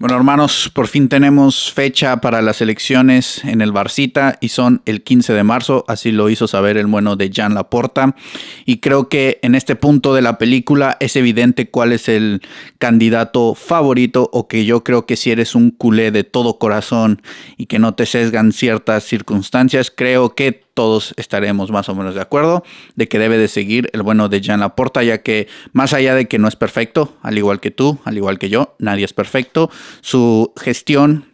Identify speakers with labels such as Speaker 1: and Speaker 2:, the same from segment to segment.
Speaker 1: Bueno, hermanos, por fin tenemos fecha para las elecciones en el Barcita y son el 15 de marzo, así lo hizo saber el bueno de Jan Laporta. Y creo que en este punto de la película es evidente cuál es el candidato favorito, o que yo creo que si eres un culé de todo corazón y que no te sesgan ciertas circunstancias, creo que todos estaremos más o menos de acuerdo de que debe de seguir el bueno de Jan Laporta, ya que más allá de que no es perfecto, al igual que tú, al igual que yo, nadie es perfecto, su gestión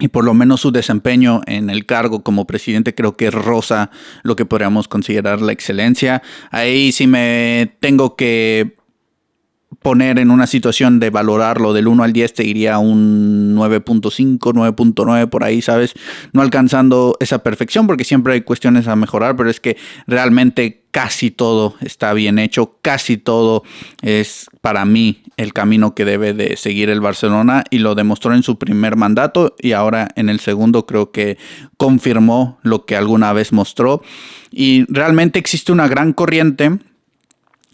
Speaker 1: y por lo menos su desempeño en el cargo como presidente creo que roza lo que podríamos considerar la excelencia. Ahí sí me tengo que poner en una situación de valorarlo del 1 al 10, te iría un 9.5, 9.9 por ahí, ¿sabes? No alcanzando esa perfección porque siempre hay cuestiones a mejorar, pero es que realmente casi todo está bien hecho, casi todo es para mí el camino que debe de seguir el Barcelona, y lo demostró en su primer mandato y ahora en el segundo creo que confirmó lo que alguna vez mostró, y realmente existe una gran corriente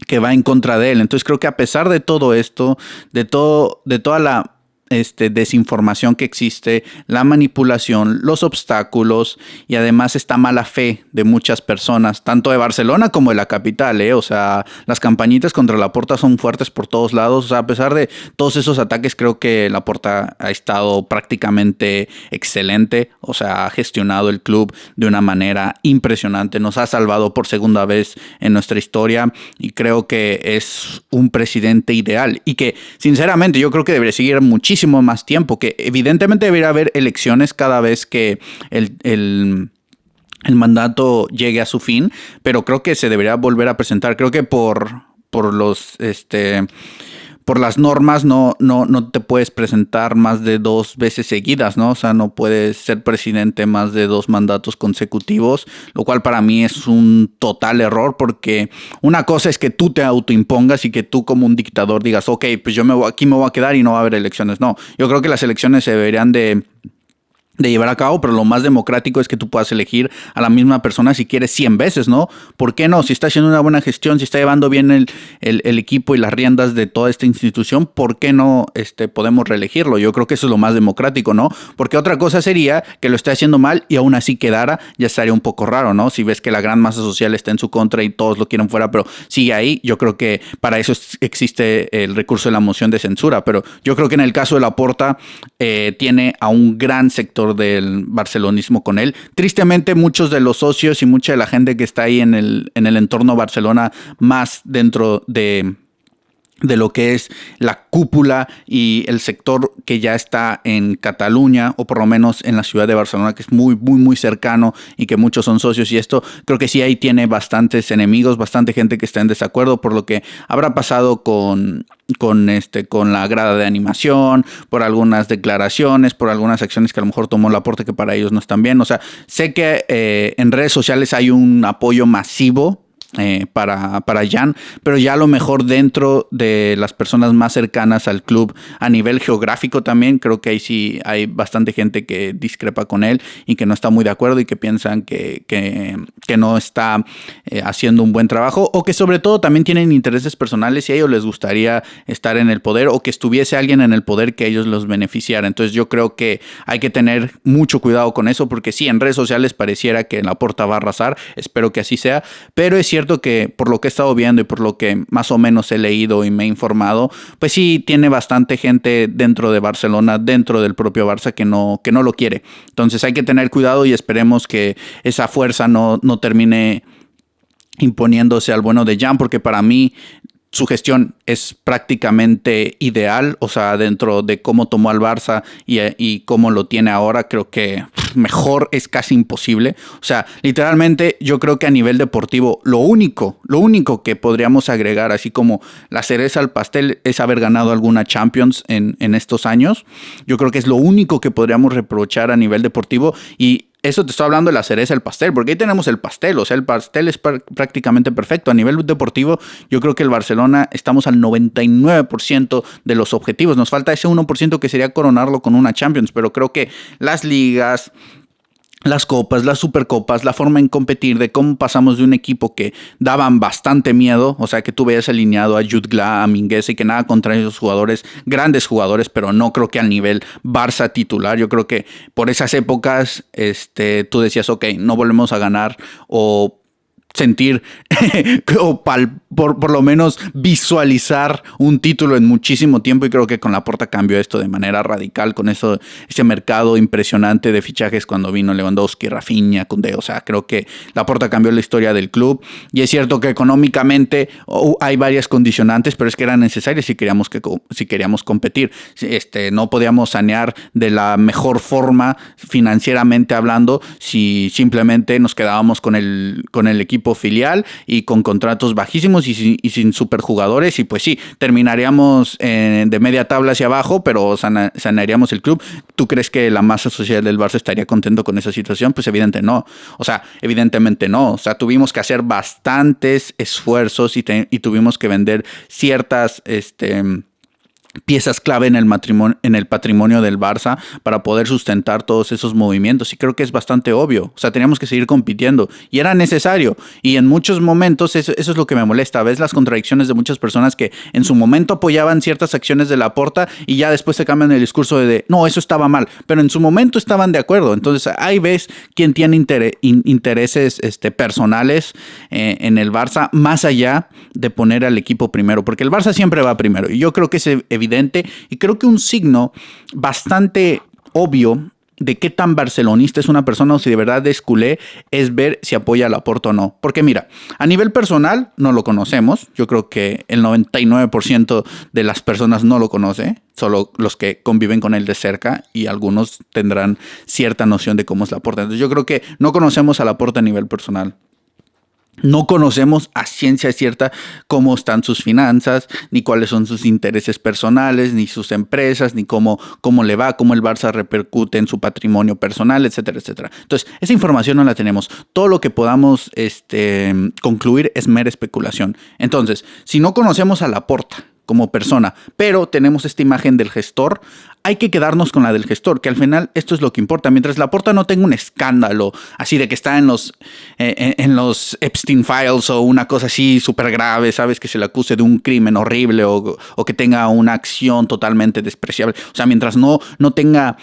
Speaker 1: que va en contra de él. Entonces creo que a pesar de todo esto, de toda la desinformación que existe, la manipulación, los obstáculos y además esta mala fe de muchas personas, tanto de Barcelona como de la capital, O sea, las campañitas contra Laporta son fuertes por todos lados. O sea, a pesar de todos esos ataques, creo que Laporta ha estado prácticamente excelente. O sea, ha gestionado el club de una manera impresionante. Nos ha salvado por segunda vez en nuestra historia y creo que es un presidente ideal y que, sinceramente, yo creo que debería seguir muchísimo más tiempo, que evidentemente debería haber elecciones cada vez que el mandato llegue a su fin, pero creo que se debería volver a presentar. Creo que por las normas no te puedes presentar más de 2 veces seguidas, ¿no? O sea, no puedes ser presidente más de 2 mandatos consecutivos, lo cual para mí es un total error, porque una cosa es que tú te autoimpongas y que tú como un dictador digas, ok, pues aquí me voy a quedar y no va a haber elecciones. No, yo creo que las elecciones se deberían de llevar a cabo, pero lo más democrático es que tú puedas elegir a la misma persona si quieres 100 veces, ¿no? ¿Por qué no? Si está haciendo una buena gestión, si está llevando bien el equipo y las riendas de toda esta institución, ¿por qué no podemos reelegirlo? Yo creo que eso es lo más democrático, ¿no? Porque otra cosa sería que lo esté haciendo mal y aún así quedara, ya estaría un poco raro, ¿no? Si ves que la gran masa social está en su contra y todos lo quieren fuera, pero sigue ahí, yo creo que para eso existe el recurso de la moción de censura, pero yo creo que en el caso de Laporta tiene a un gran sector del barcelonismo con él. Tristemente, muchos de los socios y mucha de la gente que está ahí en el entorno Barcelona, más dentro de lo que es la cúpula y el sector que ya está en Cataluña, o por lo menos en la ciudad de Barcelona, que es muy, muy, muy cercano y que muchos son socios, y esto creo que sí ahí tiene bastantes enemigos, bastante gente que está en desacuerdo por lo que habrá pasado con la grada de animación, por algunas declaraciones, por algunas acciones que a lo mejor tomó Laporta que para ellos no están bien. O sea, sé que en redes sociales hay un apoyo masivo para Jan, pero ya a lo mejor dentro de las personas más cercanas al club, a nivel geográfico también, creo que ahí sí hay bastante gente que discrepa con él y que no está muy de acuerdo y que piensan que no está haciendo un buen trabajo, o que sobre todo también tienen intereses personales y a ellos les gustaría estar en el poder, o que estuviese alguien en el poder que ellos los beneficiara. Entonces yo creo que hay que tener mucho cuidado con eso, porque sí, en redes sociales pareciera que Laporta va a arrasar, espero que así sea, pero es cierto que por lo que he estado viendo y por lo que más o menos he leído y me he informado, pues sí tiene bastante gente dentro de Barcelona, dentro del propio Barça, que no lo quiere. Entonces hay que tener cuidado y esperemos que esa fuerza no termine imponiéndose al bueno de Jan, porque para mí su gestión es prácticamente ideal. O sea, dentro de cómo tomó al Barça y cómo lo tiene ahora, creo que mejor es casi imposible. O sea, literalmente yo creo que a nivel deportivo lo único que podríamos agregar, así como la cereza al pastel, es haber ganado alguna Champions en estos años. Yo creo que es lo único que podríamos reprochar a nivel deportivo, y eso te estoy hablando de la cereza del pastel, porque ahí tenemos el pastel. O sea, el pastel es prácticamente perfecto. A nivel deportivo, yo creo que el Barcelona estamos al 99% de los objetivos. Nos falta ese 1% que sería coronarlo con una Champions, pero creo que las ligas, las copas, las supercopas, la forma en competir, de cómo pasamos de un equipo que daban bastante miedo, o sea, que tú veías alineado a Jutgla, a Mingueza y que nada contra esos jugadores, grandes jugadores, pero no creo que al nivel Barça titular. Yo creo que por esas épocas tú decías, ok, no volvemos a ganar o sentir o por lo menos visualizar un título en muchísimo tiempo, y creo que con Laporta cambió esto de manera radical con ese mercado impresionante de fichajes cuando vino Lewandowski, Rafinha, Koundé. O sea, creo que Laporta cambió la historia del club, y es cierto que económicamente hay varias condicionantes, pero es que eran necesarias si queríamos competir. No podíamos sanear de la mejor forma financieramente hablando si simplemente nos quedábamos con el equipo filial y con contratos bajísimos y sin superjugadores, y pues sí, terminaríamos de media tabla hacia abajo, pero sanearíamos el club. ¿Tú crees que la masa social del Barça estaría contento con esa situación? Pues evidentemente no. O sea, tuvimos que hacer bastantes esfuerzos y tuvimos que vender ciertas piezas clave en el patrimonio del Barça para poder sustentar todos esos movimientos, y creo que es bastante obvio. O sea, teníamos que seguir compitiendo y era necesario, y en muchos momentos eso es lo que me molesta. Ves las contradicciones de muchas personas que en su momento apoyaban ciertas acciones de Laporta y ya después se cambian el discurso de no, eso estaba mal, pero en su momento estaban de acuerdo. Entonces ahí ves quién tiene intereses personales en el Barça, más allá de poner al equipo primero, porque el Barça siempre va primero, y yo creo que es evidente, y creo que un signo bastante obvio de qué tan barcelonista es una persona o si de verdad es culé es ver si apoya a Laporta o no. Porque mira, a nivel personal no lo conocemos. Yo creo que el 99% de las personas no lo conoce, solo los que conviven con él de cerca, y algunos tendrán cierta noción de cómo es Laporta. Entonces yo creo que no conocemos a Laporta a nivel personal. No conocemos a ciencia cierta cómo están sus finanzas, ni cuáles son sus intereses personales, ni sus empresas, ni cómo le va, cómo el Barça repercute en su patrimonio personal, etcétera, etcétera. Entonces, esa información no la tenemos. Todo lo que podamos concluir es mera especulación. Entonces, si no conocemos a Laporta como persona, pero tenemos esta imagen del gestor, hay que quedarnos con la del gestor, que al final esto es lo que importa. Mientras Laporta no tenga un escándalo así de que está en los Epstein Files o una cosa así súper grave, ¿sabes? Que se le acuse de un crimen horrible o que tenga una acción totalmente despreciable. O sea, mientras no tenga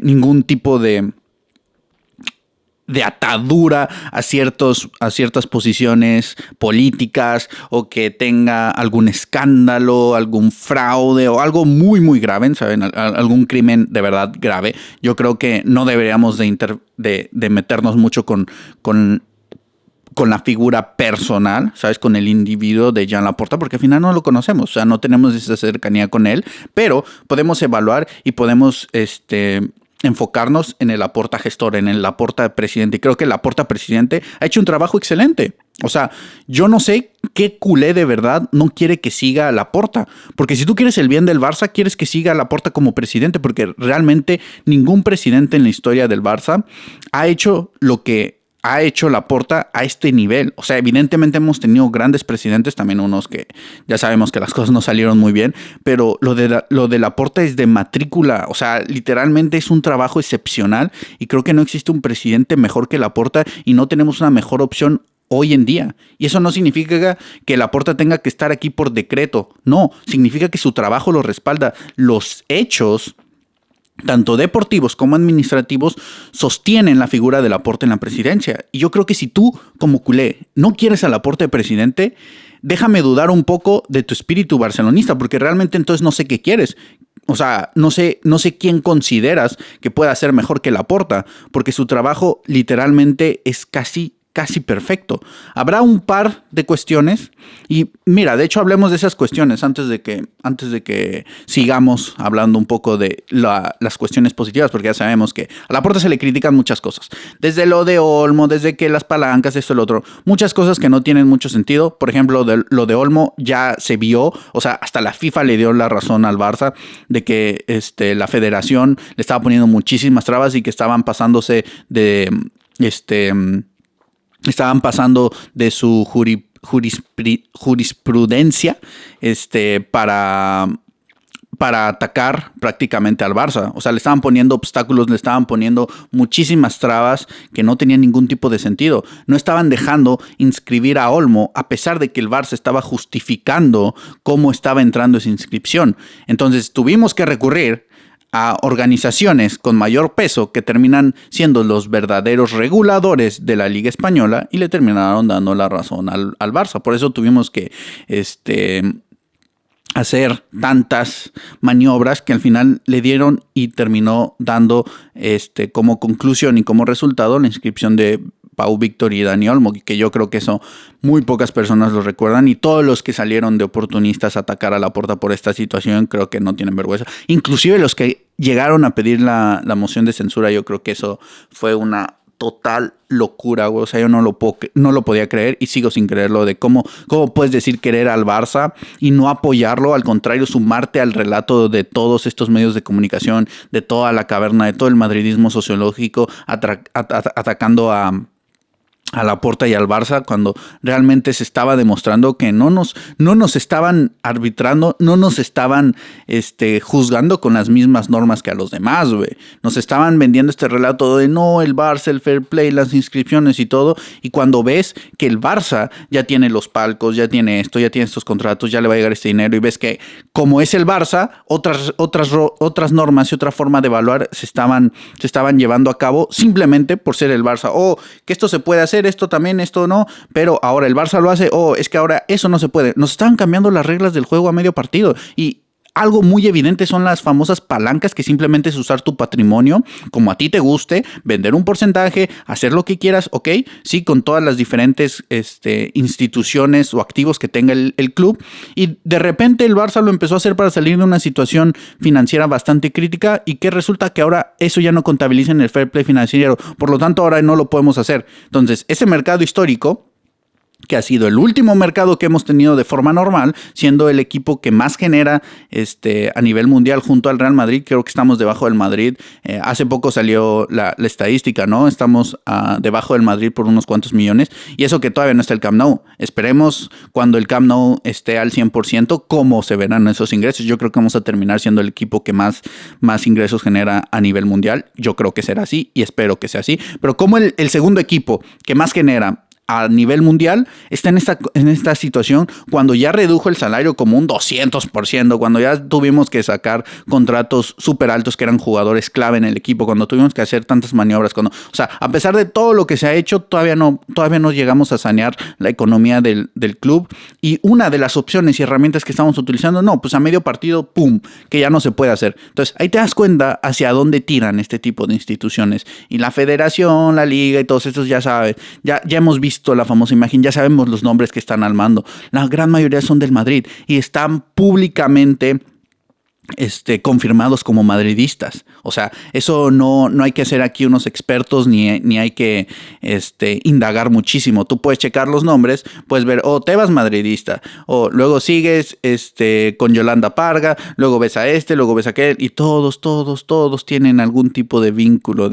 Speaker 1: ningún tipo de atadura a ciertas posiciones políticas, o que tenga algún escándalo, algún fraude o algo muy, muy grave, ¿saben? Algún crimen de verdad grave. Yo creo que no deberíamos de meternos mucho con la figura personal, ¿sabes? Con el individuo de Joan Laporta, porque al final no lo conocemos, o sea, no tenemos esa cercanía con él, pero podemos evaluar y podemos enfocarnos en el Laporta gestor, en el Laporta presidente. Y creo que el Laporta presidente ha hecho un trabajo excelente. O sea, yo no sé qué culé de verdad no quiere que siga a Laporta. Porque si tú quieres el bien del Barça, quieres que siga a Laporta como presidente, porque realmente ningún presidente en la historia del Barça ha hecho lo que ha hecho Laporta a este nivel. O sea, evidentemente hemos tenido grandes presidentes, también unos que ya sabemos que las cosas no salieron muy bien, pero lo de Laporta es de matrícula. O sea, literalmente es un trabajo excepcional, y creo que no existe un presidente mejor que Laporta, y no tenemos una mejor opción hoy en día. Y eso no significa que Laporta tenga que estar aquí por decreto. No, significa que su trabajo lo respalda. Los hechos, tanto deportivos como administrativos, sostienen la figura de Laporta en la presidencia. Y yo creo que si tú, como culé, no quieres a Laporta de presidente, déjame dudar un poco de tu espíritu barcelonista, porque realmente entonces no sé qué quieres. O sea, no sé quién consideras que pueda ser mejor que Laporta, porque su trabajo literalmente es casi perfecto. Habrá un par de cuestiones, y mira, de hecho hablemos de esas cuestiones antes de que sigamos hablando un poco de las cuestiones positivas, porque ya sabemos que a Laporta se le critican muchas cosas, desde lo de Olmo, desde que las palancas, esto, el otro, muchas cosas que no tienen mucho sentido. Por ejemplo, lo de Olmo ya se vio, o sea, hasta la FIFA le dio la razón al Barça de que la federación le estaba poniendo muchísimas trabas y que estaban pasándose de su jurisprudencia para para atacar prácticamente al Barça. O sea, le estaban poniendo obstáculos, le estaban poniendo muchísimas trabas que no tenían ningún tipo de sentido. No estaban dejando inscribir a Olmo, a pesar de que el Barça estaba justificando cómo estaba entrando esa inscripción. Entonces tuvimos que recurrir a organizaciones con mayor peso que terminan siendo los verdaderos reguladores de la Liga Española y le terminaron dando la razón al Barça. Por eso tuvimos que hacer tantas maniobras que al final le dieron y terminó dando como conclusión y como resultado la inscripción de Pau Víctor y Dani Olmo, que yo creo que eso muy pocas personas lo recuerdan, y todos los que salieron de oportunistas a atacar a Laporta por esta situación creo que no tienen vergüenza. Inclusive los que llegaron a pedir la moción de censura, yo creo que eso fue una total locura, güey. O sea, yo no lo podía creer y sigo sin creerlo de cómo puedes decir querer al Barça y no apoyarlo, al contrario, sumarte al relato de todos estos medios de comunicación, de toda la caverna, de todo el madridismo sociológico, atacando a Laporta y al Barça, cuando realmente se estaba demostrando que no nos estaban arbitrando, no nos estaban juzgando con las mismas normas que a los demás, güey. Nos estaban vendiendo este relato de no, el Barça, el fair play, las inscripciones y todo, y cuando ves que el Barça ya tiene los palcos, ya tiene esto, ya tiene estos contratos, ya le va a llegar este dinero, y ves que como es el Barça, otras normas y otra forma de evaluar se estaban llevando a cabo simplemente por ser el Barça. Que esto se puede hacer, esto también, esto no, pero ahora el Barça lo hace, es que ahora eso no se puede. Nos estaban cambiando las reglas del juego a medio partido, y algo muy evidente son las famosas palancas, que simplemente es usar tu patrimonio como a ti te guste, vender un porcentaje, hacer lo que quieras, ok, sí, con todas las diferentes instituciones o activos que tenga el club, y de repente el Barça lo empezó a hacer para salir de una situación financiera bastante crítica, y que resulta que ahora eso ya no contabiliza en el fair play financiero, por lo tanto ahora no lo podemos hacer. Entonces, ese mercado histórico, que ha sido el último mercado que hemos tenido de forma normal, siendo el equipo que más genera a nivel mundial junto al Real Madrid. Creo que estamos debajo del Madrid. Hace poco salió la estadística, ¿no? Estamos debajo del Madrid por unos cuantos millones, y eso que todavía no está el Camp Nou. Esperemos cuando el Camp Nou esté al 100% cómo se verán esos ingresos. Yo creo que vamos a terminar siendo el equipo que más ingresos genera a nivel mundial. Yo creo que será así y espero que sea así. Pero como el segundo equipo que más genera a nivel mundial está en esta situación, cuando ya redujo el salario como un 200%, cuando ya tuvimos que sacar contratos súper altos que eran jugadores clave en el equipo, cuando tuvimos que hacer tantas maniobras, o sea, a pesar de todo lo que se ha hecho, todavía no llegamos a sanear la economía del club, y una de las opciones y herramientas que estamos utilizando, pues a medio partido, ¡pum!, que ya no se puede hacer. Entonces, ahí te das cuenta hacia dónde tiran este tipo de instituciones, y la federación, la liga y todos estos, ya saben, ya hemos visto la famosa imagen, ya sabemos los nombres que están al mando. La gran mayoría son del Madrid y están públicamente confirmados como madridistas. O sea, eso no hay que ser aquí unos expertos ni hay que indagar muchísimo. Tú puedes checar los nombres, puedes ver, Tebas madridista, luego sigues con Yolanda Parga, luego ves a luego ves a aquel, y todos tienen algún tipo de vínculo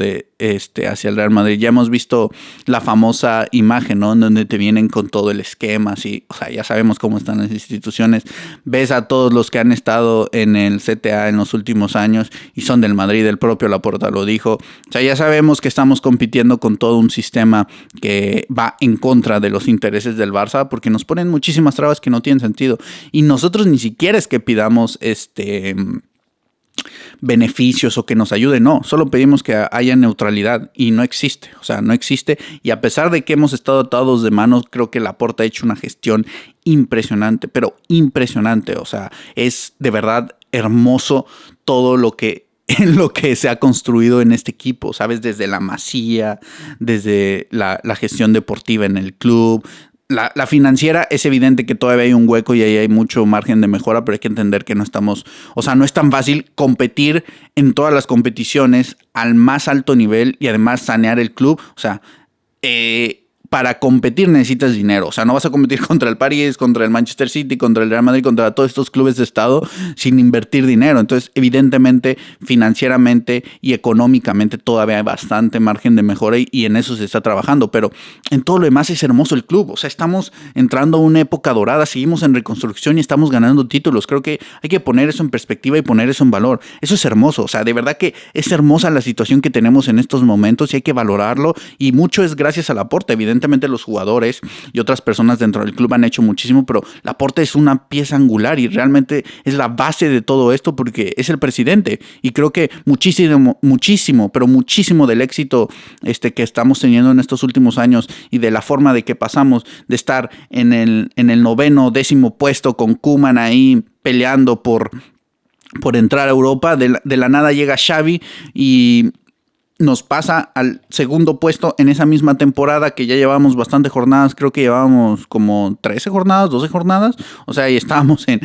Speaker 1: hacia el Real Madrid. Ya hemos visto la famosa imagen, ¿no?, en donde te vienen con todo el esquema, así. O sea, ya sabemos cómo están las instituciones. Ves a todos los que han estado en el CTA en los últimos años y son del Madrid, el propio Laporta lo dijo. O sea, ya sabemos que estamos compitiendo con todo un sistema que va en contra de los intereses del Barça, porque nos ponen muchísimas trabas que no tienen sentido, y nosotros ni siquiera es que pidamos beneficios o que nos ayude, no, solo pedimos que haya neutralidad, y no existe, y a pesar de que hemos estado atados de manos, creo que Laporta ha hecho una gestión impresionante, pero impresionante. O sea, es de verdad hermoso todo lo que se ha construido en este equipo, ¿sabes? Desde la masía, desde la gestión deportiva en el club. La financiera, es evidente que todavía hay un hueco y ahí hay mucho margen de mejora, pero hay que entender que no es tan fácil competir en todas las competiciones al más alto nivel y además sanear el club. O sea, para competir necesitas dinero. O sea, no vas a competir contra el París, contra el Manchester City, contra el Real Madrid, contra todos estos clubes de estado sin invertir dinero. Entonces, evidentemente, financieramente y económicamente todavía hay bastante margen de mejora y en eso se está trabajando. Pero en todo lo demás es hermoso el club. O sea, estamos entrando a una época dorada, seguimos en reconstrucción y estamos ganando títulos. Creo que hay que poner eso en perspectiva y poner eso en valor. Eso es hermoso. O sea, de verdad que es hermosa la situación que tenemos en estos momentos y hay que valorarlo. Y mucho es gracias al aporte. Evidentemente los jugadores y otras personas dentro del club han hecho muchísimo, pero Laporta es una pieza angular y realmente es la base de todo esto porque es el presidente. Y creo que muchísimo del éxito que estamos teniendo en estos últimos años y de la forma de que pasamos de estar en el 9º, 10º puesto con Koeman ahí peleando por entrar a Europa, de la nada llega Xavi y nos pasa al segundo puesto en esa misma temporada que ya llevábamos bastantes jornadas. Creo que llevábamos como 13 jornadas, 12 jornadas. O sea, y estábamos en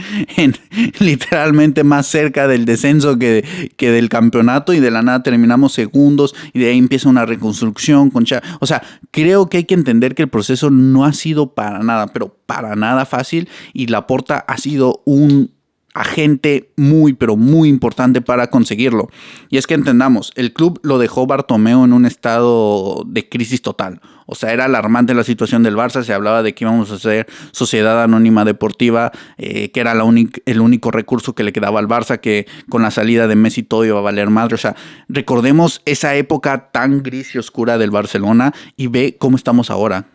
Speaker 1: literalmente más cerca del descenso que del campeonato y de la nada terminamos segundos y de ahí empieza una reconstrucción con Xavi. O sea, creo que hay que entender que el proceso no ha sido para nada, pero para nada fácil y Laporta ha sido un agente muy, pero muy importante para conseguirlo. Y es que entendamos, el club lo dejó Bartomeu en un estado de crisis total. O sea, era alarmante la situación del Barça. Se hablaba de que íbamos a ser sociedad anónima deportiva, que era el único recurso que le quedaba al Barça, que con la salida de Messi todo iba a valer madre. O sea, recordemos esa época tan gris y oscura del Barcelona y ve cómo estamos ahora.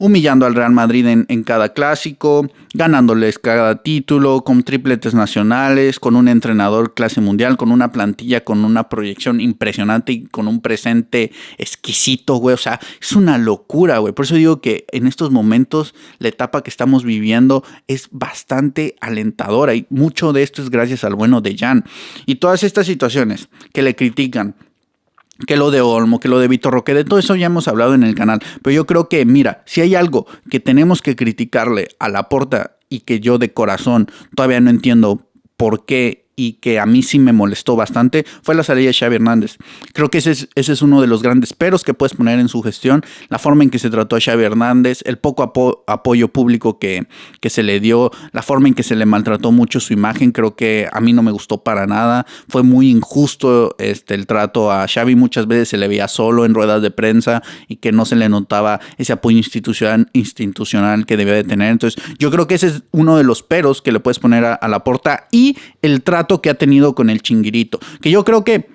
Speaker 1: Humillando al Real Madrid en cada clásico, ganándoles cada título, con tripletes nacionales, con un entrenador clase mundial, con una plantilla, con una proyección impresionante y con un presente exquisito, güey. O sea, es una locura, güey. Por eso digo que en estos momentos la etapa que estamos viviendo es bastante alentadora y mucho de esto es gracias al bueno de Jan. Y todas estas situaciones que le critican, que lo de Olmo, que lo de Vitor Roque, de todo eso ya hemos hablado en el canal. Pero yo creo que, mira, si hay algo que tenemos que criticarle a Laporta y que yo de corazón todavía no entiendo por qué y que a mí sí me molestó bastante, fue la salida de Xavi Hernández. Creo que ese es uno de los grandes peros que puedes poner en su gestión, la forma en que se trató a Xavi Hernández, el poco apoyo público que se le dio, la forma en que se le maltrató mucho su imagen. Creo que a mí no me gustó para nada. Fue muy injusto el trato a Xavi. Muchas veces se le veía solo en ruedas de prensa y que no se le notaba ese apoyo institucional que debía de tener. Entonces, yo creo que ese es uno de los peros que le puedes poner a Laporta y el trato que ha tenido con el Chinguirito, que yo creo que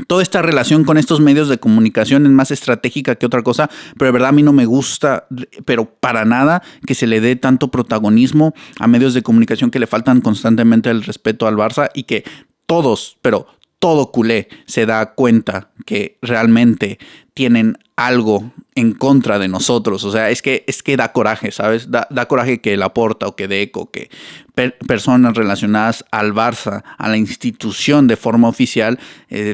Speaker 1: toda esta relación con estos medios de comunicación es más estratégica que otra cosa, pero de verdad a mí no me gusta, pero para nada, que se le dé tanto protagonismo a medios de comunicación que le faltan constantemente el respeto al Barça y que todos, pero todo culé se da cuenta que realmente tienen algo en contra de nosotros. O sea, es que da coraje, ¿sabes? Da coraje que Laporta o que Deco, que personas relacionadas al Barça, a la institución de forma oficial,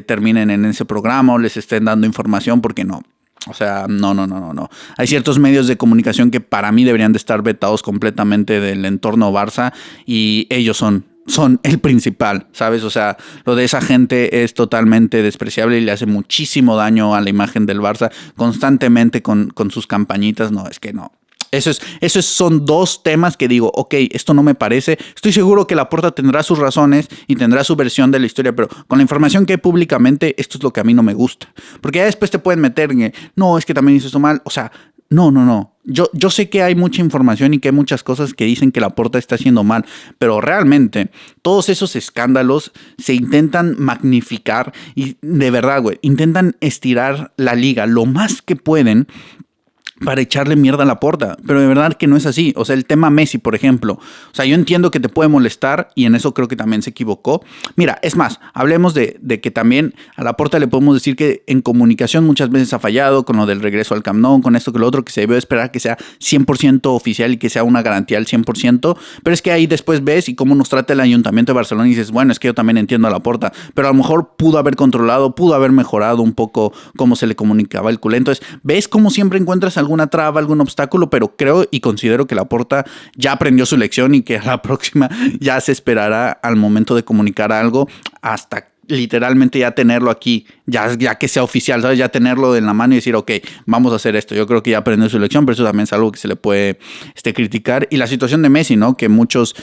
Speaker 1: terminen en ese programa o les estén dando información porque no. O sea, no. Hay ciertos medios de comunicación que para mí deberían de estar vetados completamente del entorno Barça y ellos son el principal, ¿sabes? O sea, lo de esa gente es totalmente despreciable y le hace muchísimo daño a la imagen del Barça constantemente con sus campañitas. No, es que no. Son dos temas que digo, ok, esto no me parece. Estoy seguro que Laporta tendrá sus razones y tendrá su versión de la historia, pero con la información que hay públicamente, esto es lo que a mí no me gusta. Porque ya después te pueden meter en, no, es que también hizo esto mal. O sea, no. Yo sé que hay mucha información y que hay muchas cosas que dicen que Laporta está haciendo mal, pero realmente todos esos escándalos se intentan magnificar y de verdad, güey, intentan estirar la liga lo más que pueden para echarle mierda a Laporta, pero de verdad que no es así. O sea, el tema Messi, por ejemplo. O sea, yo entiendo que te puede molestar y en eso creo que también se equivocó. Mira, es más, hablemos de que también a Laporta le podemos decir que en comunicación muchas veces ha fallado con lo del regreso al Camp Nou, con esto que lo otro, que se debe esperar que sea 100% oficial y que sea una garantía al 100%, pero es que ahí después ves y cómo nos trata el Ayuntamiento de Barcelona y dices, bueno, es que yo también entiendo a Laporta, pero a lo mejor pudo haber controlado, pudo haber mejorado un poco cómo se le comunicaba el culé. Entonces, ves cómo siempre encuentras alguna traba, algún obstáculo, pero creo y considero que Laporta ya aprendió su lección y que a la próxima ya se esperará al momento de comunicar algo hasta literalmente ya tenerlo aquí, ya que sea oficial, ¿sabes? Ya tenerlo en la mano y decir, ok, vamos a hacer esto. Yo creo que ya aprendió su lección, pero eso también es algo que se le puede criticar. Y la situación de Messi, ¿no? Que muchos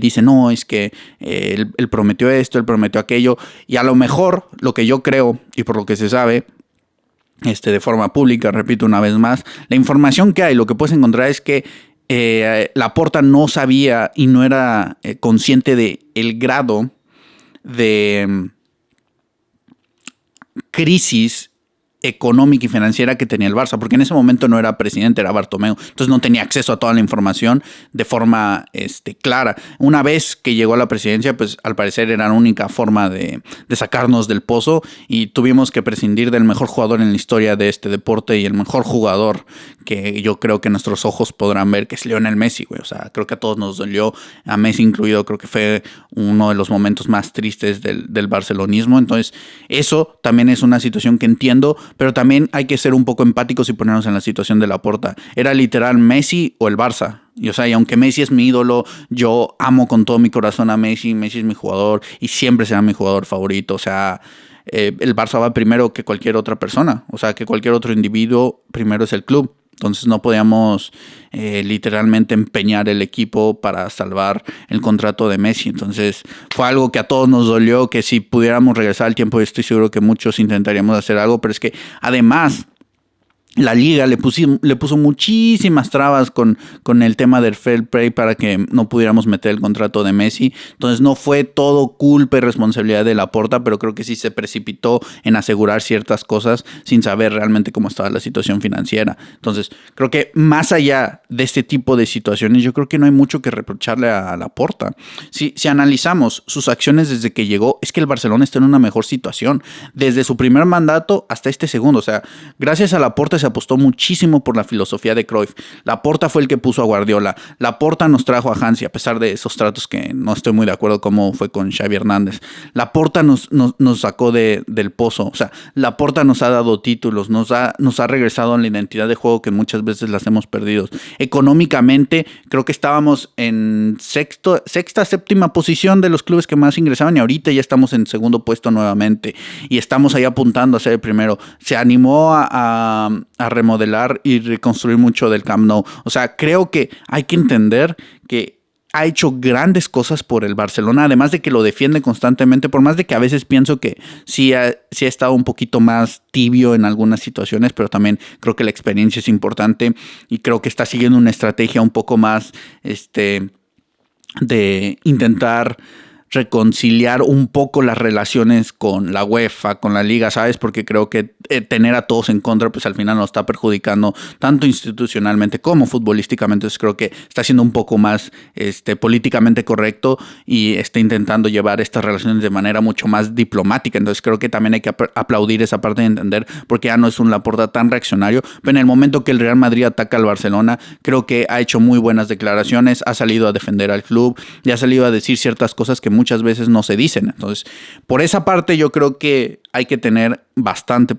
Speaker 1: dicen, no, es que él prometió esto, él prometió aquello. Y a lo mejor, lo que yo creo, y por lo que se sabe, de forma pública, repito una vez más, la información que hay, lo que puedes encontrar es que Laporta no sabía y no era consciente de el grado de crisis económica y financiera que tenía el Barça, porque en ese momento no era presidente, era Bartomeu, entonces no tenía acceso a toda la información de forma clara. Una vez que llegó a la presidencia, pues al parecer era la única forma de sacarnos del pozo y tuvimos que prescindir del mejor jugador en la historia de este deporte y el mejor jugador que yo creo que nuestros ojos podrán ver, que es Lionel Messi, güey. O sea, creo que a todos nos dolió, a Messi incluido, creo que fue uno de los momentos más tristes del barcelonismo. Entonces, eso también es una situación que entiendo, pero también hay que ser un poco empáticos y ponernos en la situación de Laporta. Era literal Messi o el Barça. Y, o sea, y aunque Messi es mi ídolo, yo amo con todo mi corazón a Messi. Messi es mi jugador y siempre será mi jugador favorito. O sea, el Barça va primero que cualquier otra persona. O sea, que cualquier otro individuo, primero es el club. Entonces no podíamos literalmente empeñar el equipo para salvar el contrato de Messi. Entonces fue algo que a todos nos dolió, que si pudiéramos regresar al tiempo, estoy seguro que muchos intentaríamos hacer algo, pero es que además la liga le puso muchísimas trabas con el tema del fair play para que no pudiéramos meter el contrato de Messi. Entonces no fue todo culpa y responsabilidad de Laporta, pero creo que sí se precipitó en asegurar ciertas cosas sin saber realmente cómo estaba la situación financiera. Entonces creo que más allá de este tipo de situaciones, yo creo que no hay mucho que reprocharle a Laporta. Si analizamos sus acciones desde que llegó, es que el Barcelona está en una mejor situación. Desde su primer mandato hasta este segundo. O sea, gracias a Laporta se apostó muchísimo por la filosofía de Cruyff. Laporta fue el que puso a Guardiola. Laporta nos trajo a Hansi, a pesar de esos tratos que no estoy muy de acuerdo cómo fue con Xavi Hernández. Laporta nos sacó del pozo. O sea, Laporta nos ha dado títulos, nos ha regresado a la identidad de juego que muchas veces las hemos perdido. Económicamente, creo que estábamos en sexta, séptima posición de los clubes que más ingresaban y ahorita ya estamos en segundo puesto nuevamente y estamos ahí apuntando a ser el primero. Se animó a remodelar y reconstruir mucho del Camp Nou. O sea, creo que hay que entender que ha hecho grandes cosas por el Barcelona, además de que lo defiende constantemente, por más de que a veces pienso que sí ha estado un poquito más tibio en algunas situaciones, pero también creo que la experiencia es importante y creo que está siguiendo una estrategia un poco más de intentar reconciliar un poco las relaciones con la UEFA, con la Liga, ¿sabes? Porque creo que tener a todos en contra, pues al final nos está perjudicando tanto institucionalmente como futbolísticamente. Entonces creo que está siendo un poco más políticamente correcto y está intentando llevar estas relaciones de manera mucho más diplomática. Entonces creo que también hay que aplaudir esa parte de entender, porque ya no es un Laporta tan reaccionario. Pero en el momento que el Real Madrid ataca al Barcelona, creo que ha hecho muy buenas declaraciones, ha salido a defender al club y ha salido a decir ciertas cosas que muchas veces no se dicen. Entonces, por esa parte yo creo que hay que tener bastante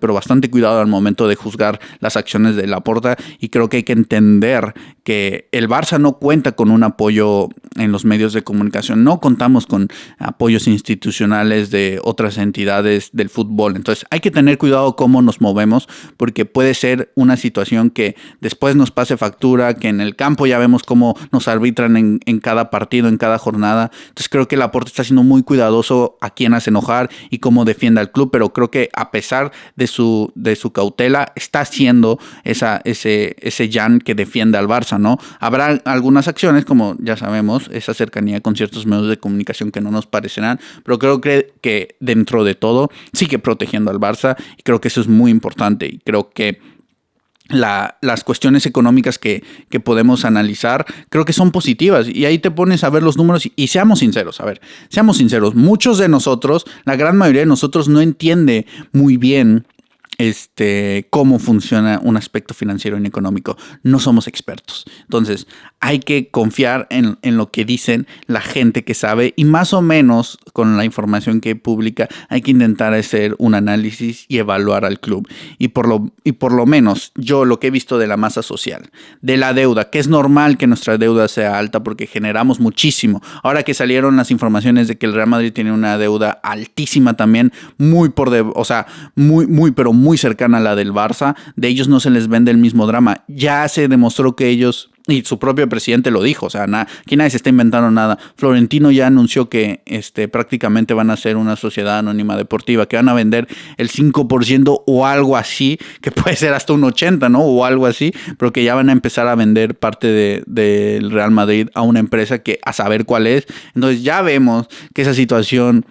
Speaker 1: cuidado al momento de juzgar las acciones de Laporta y creo que hay que entender que el Barça no cuenta con un apoyo en los medios de comunicación, no contamos con apoyos institucionales de otras entidades del fútbol. Entonces, hay que tener cuidado cómo nos movemos porque puede ser una situación que después nos pase factura, que en el campo ya vemos cómo nos arbitran en cada partido, en cada jornada. Entonces, creo que Laporta está siendo muy cuidadoso a quién hace enojar y cómo defiende al club, pero creo que a pesar de su cautela está haciendo ese Jan que defiende al Barça, ¿no? Habrá algunas acciones, como ya sabemos, esa cercanía con ciertos medios de comunicación que no nos parecerán, pero creo que dentro de todo sigue protegiendo al Barça y creo que eso es muy importante y creo que las cuestiones económicas que podemos analizar creo que son positivas y ahí te pones a ver los números y seamos sinceros, muchos de nosotros, la gran mayoría de nosotros no entiende muy bien cómo funciona un aspecto financiero y económico. No somos expertos. Entonces, hay que confiar en lo que dicen la gente que sabe y más o menos con la información que publica hay que intentar hacer un análisis y evaluar al club. Y por lo menos yo lo que he visto de la masa social, de la deuda, que es normal que nuestra deuda sea alta porque generamos muchísimo. Ahora que salieron las informaciones de que el Real Madrid tiene una deuda altísima también, pero muy cercana a la del Barça, de ellos no se les vende el mismo drama. Ya se demostró que ellos, y su propio presidente lo dijo, o sea, aquí nadie se está inventando nada. Florentino ya anunció que prácticamente van a ser una sociedad anónima deportiva, que van a vender el 5% o algo así, que puede ser hasta un 80%, ¿no? O algo así, pero que ya van a empezar a vender parte del Real Madrid a una empresa que a saber cuál es. Entonces ya vemos que esa situación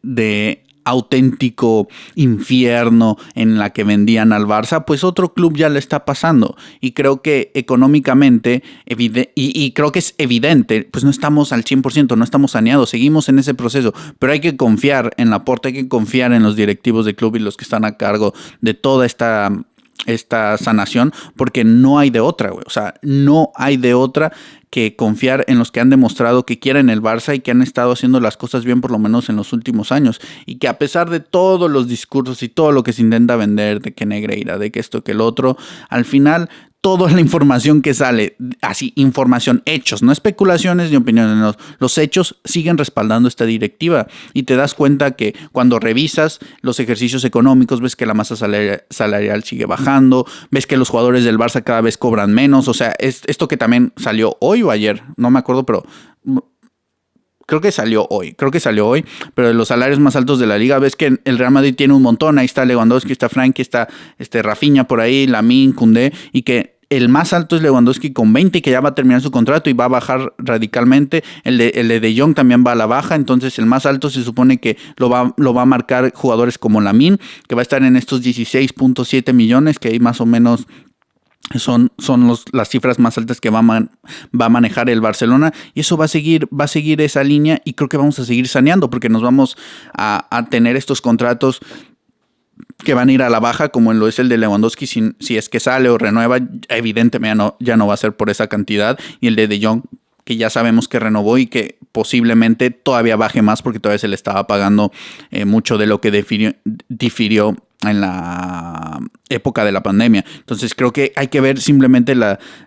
Speaker 1: de auténtico infierno en la que vendían al Barça, pues otro club ya le está pasando. Y creo que económicamente, y creo que es evidente, pues no estamos al 100%, no estamos saneados, seguimos en ese proceso, pero hay que confiar en Laporta, hay que confiar en los directivos del club y los que están a cargo de toda esta sanación, porque no hay de otra, güey. O sea, no hay de otra que confiar en los que han demostrado que quieren el Barça y que han estado haciendo las cosas bien por lo menos en los últimos años, y que a pesar de todos los discursos y todo lo que se intenta vender de que Negreira, de que esto, que el otro, al final toda la información que sale, así, información, hechos, no especulaciones ni opiniones, no, los hechos siguen respaldando esta directiva y te das cuenta que cuando revisas los ejercicios económicos ves que la masa salarial sigue bajando, ves que los jugadores del Barça cada vez cobran menos, o sea, esto que también salió hoy o ayer, no me acuerdo, pero creo que salió hoy, pero de los salarios más altos de la liga, ves que el Real Madrid tiene un montón, ahí está Lewandowski, está Frankie, está Rafinha por ahí, Lamine, Koundé, y que el más alto es Lewandowski con 20 y que ya va a terminar su contrato y va a bajar radicalmente. El de Jong también va a la baja, entonces el más alto se supone que lo va a marcar jugadores como Lamine, que va a estar en estos 16.7 millones, que ahí más o menos son las cifras más altas que va a manejar el Barcelona, y eso va a seguir esa línea, y creo que vamos a seguir saneando porque nos vamos a tener estos contratos que van a ir a la baja, como lo es el de Lewandowski, si es que sale o renueva, evidentemente ya no va a ser por esa cantidad, y el de Jong, que ya sabemos que renovó y que posiblemente todavía baje más porque todavía se le estaba pagando mucho de lo que difirió en la época de la pandemia. Entonces creo que hay que ver simplemente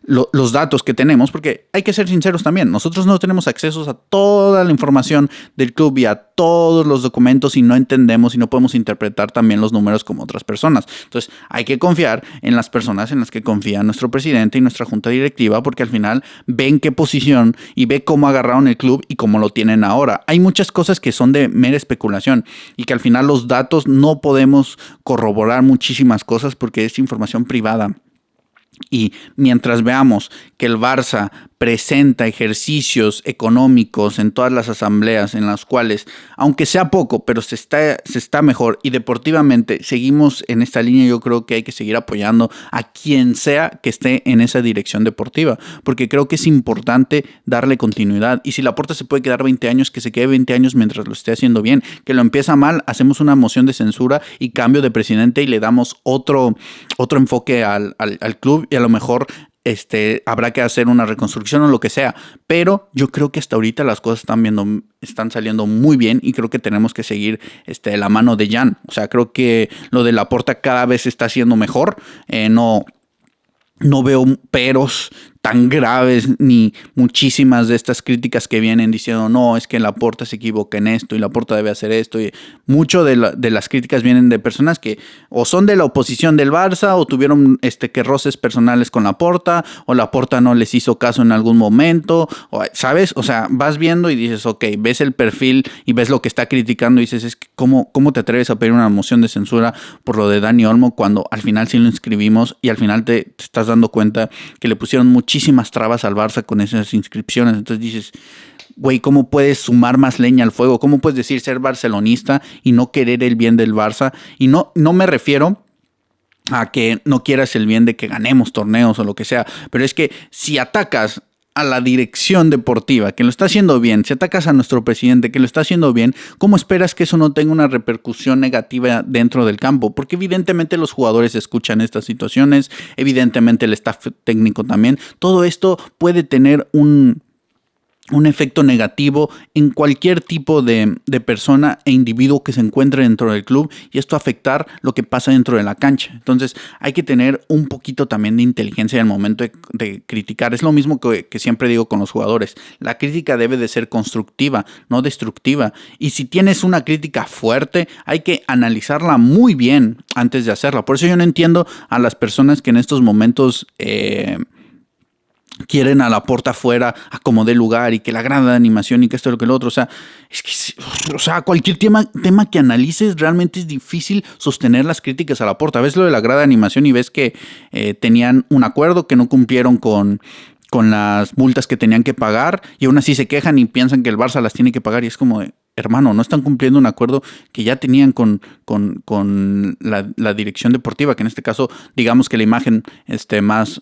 Speaker 1: los datos que tenemos, porque hay que ser sinceros también. Nosotros no tenemos acceso a toda la información del club y a todos los documentos, y no entendemos y no podemos interpretar también los números como otras personas. Entonces hay que confiar en las personas en las que confía nuestro presidente y nuestra junta directiva, porque al final ven qué posición y ve cómo agarraron el club y cómo lo tienen ahora. Hay muchas cosas que son de mera especulación y que al final los datos no podemos corroborar muchísimas cosas porque es información privada. Y mientras veamos que el Barça presenta ejercicios económicos en todas las asambleas en las cuales, aunque sea poco, pero se está mejor, y deportivamente seguimos en esta línea, yo creo que hay que seguir apoyando a quien sea que esté en esa dirección deportiva, porque creo que es importante darle continuidad. Y si Laporta se puede quedar 20 años, que se quede 20 años mientras lo esté haciendo bien. Que lo empieza mal, hacemos una moción de censura y cambio de presidente y le damos otro enfoque al club, y a lo mejor habrá que hacer una reconstrucción o lo que sea, pero yo creo que hasta ahorita las cosas están saliendo muy bien, y creo que tenemos que seguir de la mano de Jan. O sea, creo que lo de Laporta cada vez está haciendo mejor. No veo peros tan graves ni muchísimas de estas críticas que vienen diciendo no, es que Laporta se equivoca en esto y Laporta debe hacer esto, y mucho de las críticas vienen de personas que o son de la oposición del Barça o tuvieron que roces personales con Laporta, o Laporta no les hizo caso en algún momento, ¿sabes? O sea, vas viendo y dices, ok, ves el perfil y ves lo que está criticando y dices, es que ¿cómo te atreves a pedir una moción de censura por lo de Dani Olmo cuando al final sí lo inscribimos, y al final te estás dando cuenta que le pusieron muchísimas trabas al Barça con esas inscripciones? Entonces dices, güey, ¿cómo puedes sumar más leña al fuego? ¿Cómo puedes decir ser barcelonista y no querer el bien del Barça? Y no me refiero a que no quieras el bien de que ganemos torneos o lo que sea, pero es que si atacas a la dirección deportiva, que lo está haciendo bien, si atacas a nuestro presidente, que lo está haciendo bien, ¿cómo esperas que eso no tenga una repercusión negativa dentro del campo? Porque evidentemente los jugadores escuchan estas situaciones, evidentemente el staff técnico también. Todo esto puede tener un efecto negativo en cualquier tipo de persona e individuo que se encuentre dentro del club, y esto afectar lo que pasa dentro de la cancha. Entonces hay que tener un poquito también de inteligencia en el momento de criticar. Es lo mismo que siempre digo con los jugadores. La crítica debe de ser constructiva, no destructiva. Y si tienes una crítica fuerte, hay que analizarla muy bien antes de hacerla. Por eso yo no entiendo a las personas que en estos momentos quieren a Laporta afuera, a como dé lugar, y que la grada de animación y que esto y lo que lo otro. O sea, es que, o sea, cualquier tema que analices, realmente es difícil sostener las críticas a Laporta. Ves lo de la grada de animación y ves que tenían un acuerdo, que no cumplieron con las multas que tenían que pagar, y aún así se quejan y piensan que el Barça las tiene que pagar, y es como hermano, no están cumpliendo un acuerdo que ya tenían con la dirección deportiva, que en este caso, digamos que la imagen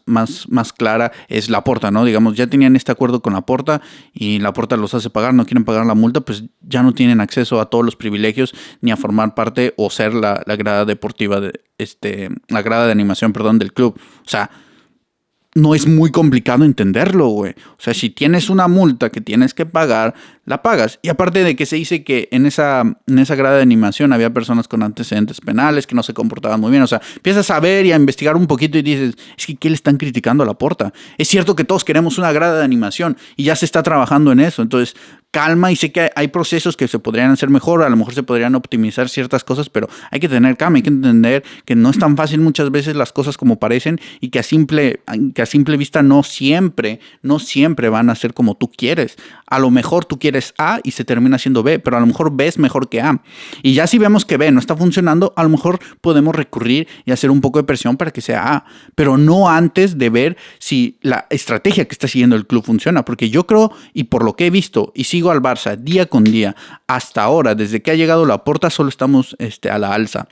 Speaker 1: más clara es Laporta, ¿no? Digamos, ya tenían este acuerdo con Laporta y Laporta los hace pagar, no quieren pagar la multa, pues ya no tienen acceso a todos los privilegios ni a formar parte o ser la grada deportiva, la grada de animación, perdón, del club. O sea, no es muy complicado entenderlo, güey. O sea, si tienes una multa que tienes que pagar, la pagas. Y aparte de que se dice que en esa grada de animación había personas con antecedentes penales que no se comportaban muy bien. O sea, empiezas a ver y a investigar un poquito y dices, es que ¿qué le están criticando a Laporta? Es cierto que todos queremos una grada de animación y ya se está trabajando en eso. Entonces, calma, y sé que hay procesos que se podrían hacer mejor, a lo mejor se podrían optimizar ciertas cosas, pero hay que tener calma, hay que entender que no es tan fácil muchas veces las cosas como parecen, y que a simple vista no siempre van a ser como tú quieres. A lo mejor tú quieres A y se termina siendo B, pero a lo mejor B es mejor que A. Y ya si vemos que B no está funcionando, a lo mejor podemos recurrir y hacer un poco de presión para que sea A, pero no antes de ver si la estrategia que está siguiendo el club funciona, porque yo creo, y por lo que he visto y sigo al Barça día con día hasta ahora, desde que ha llegado Laporta, solo estamos a la alza.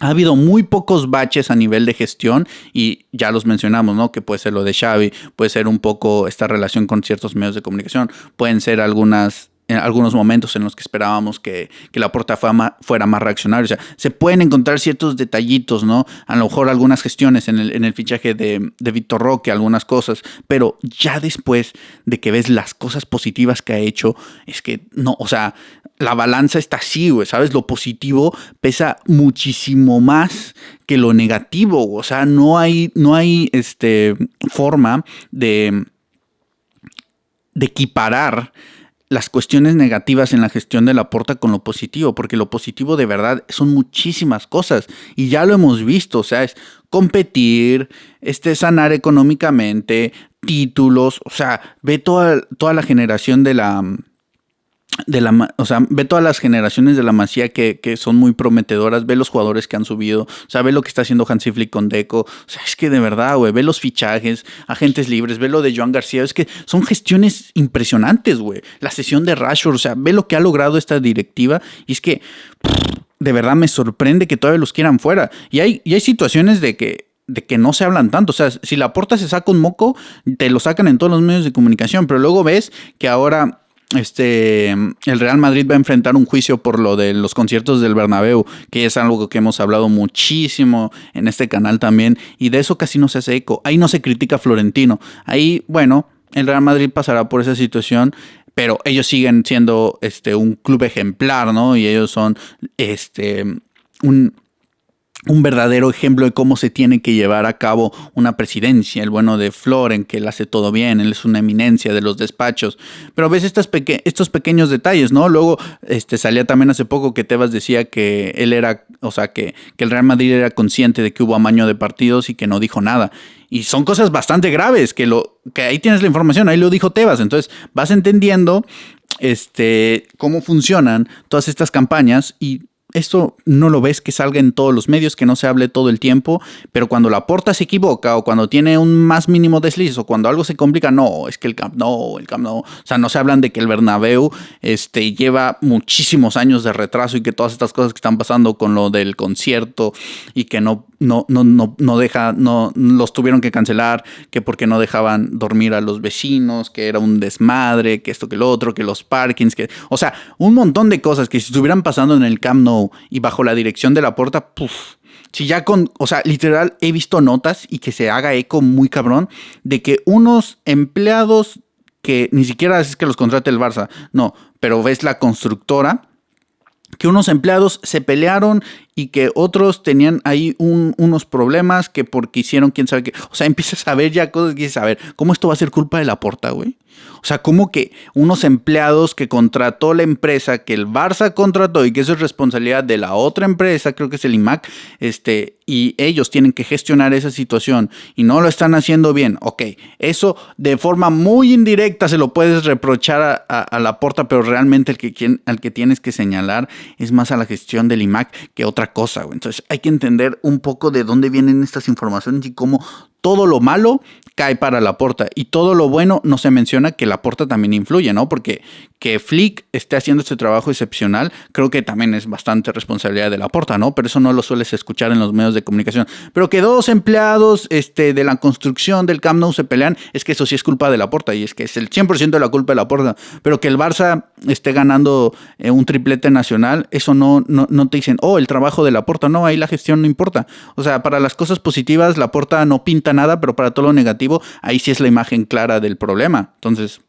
Speaker 1: Ha habido muy pocos baches a nivel de gestión, y ya los mencionamos, ¿no? Que puede ser lo de Xavi, puede ser un poco esta relación con ciertos medios de comunicación, pueden ser en algunos momentos en los que esperábamos que Laporta fuera más reaccionario. O sea, se pueden encontrar ciertos detallitos, ¿no? A lo mejor algunas gestiones en el fichaje de Vitor Roque, algunas cosas, pero ya después de que ves las cosas positivas que ha hecho, es que no, o sea, la balanza está así, güey, ¿sabes? Lo positivo pesa muchísimo más que lo negativo. O sea, no hay forma de equiparar las cuestiones negativas en la gestión de Laporta con lo positivo, porque lo positivo de verdad son muchísimas cosas, y ya lo hemos visto. O sea, es competir, sanar económicamente, títulos. O sea, ve toda la generación o sea, ve todas las generaciones de la Masía que son muy prometedoras, ve los jugadores que han subido, o sea, ve lo que está haciendo Hansi Flick con Deco. O sea, es que de verdad, güey, ve los fichajes, agentes libres, ve lo de Joan García, es que son gestiones impresionantes, güey. La cesión de Rashford, o sea, ve lo que ha logrado esta directiva, y es que de verdad me sorprende que todavía los quieran fuera. Y hay situaciones de que no se hablan tanto. O sea, si Laporta se saca un moco, te lo sacan en todos los medios de comunicación, pero luego ves que ahora el Real Madrid va a enfrentar un juicio por lo de los conciertos del Bernabéu, que es algo que hemos hablado muchísimo en este canal también, y de eso casi no se hace eco. Ahí no se critica a Florentino. Ahí, bueno, el Real Madrid pasará por esa situación, pero ellos siguen siendo un club ejemplar, ¿no? Y ellos son un verdadero ejemplo de cómo se tiene que llevar a cabo una presidencia. El bueno de Floren, que él hace todo bien, él es una eminencia de los despachos. Pero ves estos pequeños detalles, ¿no? Luego salía también hace poco que Tebas decía que él era, o sea, que el Real Madrid era consciente de que hubo amaño de partidos y que no dijo nada. Y son cosas bastante graves, que ahí tienes la información, ahí lo dijo Tebas. Entonces vas entendiendo cómo funcionan todas estas campañas, y esto no lo ves que salga en todos los medios, que no se hable todo el tiempo, pero cuando Laporta se equivoca o cuando tiene un más mínimo desliz o cuando algo se complica, no, es que el Camp Nou, o sea, no se hablan de que el Bernabéu lleva muchísimos años de retraso y que todas estas cosas que están pasando con lo del concierto y que no los tuvieron que cancelar, que porque no dejaban dormir a los vecinos, que era un desmadre, que esto, que lo otro, que los parkings, o sea, un montón de cosas que si estuvieran pasando en el Camp Nou y bajo la dirección de Laporta, si ya o sea, literal he visto notas y que se haga eco muy cabrón de que unos empleados que ni siquiera es que los contrate el Barça, no, pero ves la constructora, que unos empleados se pelearon y que otros tenían ahí unos problemas que porque hicieron quién sabe qué. O sea, empiezas a ver ya cosas que dices, a ver, ¿cómo esto va a ser culpa de Laporta, güey? O sea, como que unos empleados que contrató la empresa, que el Barça contrató y que eso es responsabilidad de la otra empresa, creo que es el IMAC, y ellos tienen que gestionar esa situación y no lo están haciendo bien. Ok, eso de forma muy indirecta se lo puedes reprochar a Laporta, pero realmente al que tienes que señalar es más a la gestión del IMAC que otra cosa, güey. Entonces hay que entender un poco de dónde vienen estas informaciones y cómo todo lo malo cae para Laporta y todo lo bueno no se menciona que Laporta también influye, ¿no? Porque que Flick esté haciendo este trabajo excepcional creo que también es bastante responsabilidad de Laporta, ¿no? Pero eso no lo sueles escuchar en los medios de comunicación. Pero que dos empleados de la construcción del Camp Nou se pelean, es que eso sí es culpa de Laporta y es que es el 100% de la culpa de Laporta. Pero que el Barça esté ganando un triplete nacional, eso no te dicen, el trabajo de Laporta, no, ahí la gestión no importa. O sea, para las cosas positivas Laporta no pinta nada, pero para todo lo negativo, ahí sí es la imagen clara del problema. Entonces,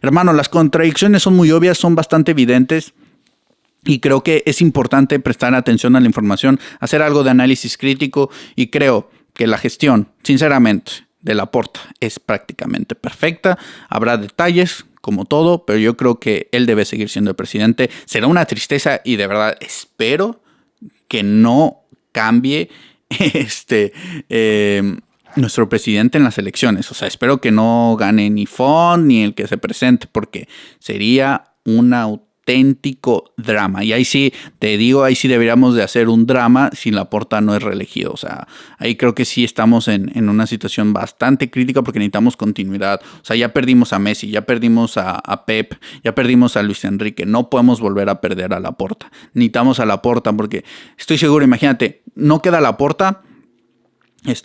Speaker 1: hermano, las contradicciones son muy obvias, son bastante evidentes y creo que es importante prestar atención a la información, hacer algo de análisis crítico y creo que la gestión, sinceramente, de Laporta es prácticamente perfecta. Habrá detalles, como todo, pero yo creo que él debe seguir siendo el presidente. Será una tristeza y de verdad espero que no cambie nuestro presidente en las elecciones. O sea, espero que no gane ni Font ni el que se presente, porque sería un auténtico drama. Y ahí sí, te digo, ahí sí deberíamos de hacer un drama si Laporta no es reelegido. O sea, ahí creo que sí estamos en una situación bastante crítica porque necesitamos continuidad. O sea, ya perdimos a Messi, ya perdimos a Pep, ya perdimos a Luis Enrique. No podemos volver a perder a Laporta. Necesitamos a Laporta porque estoy seguro, imagínate, no queda Laporta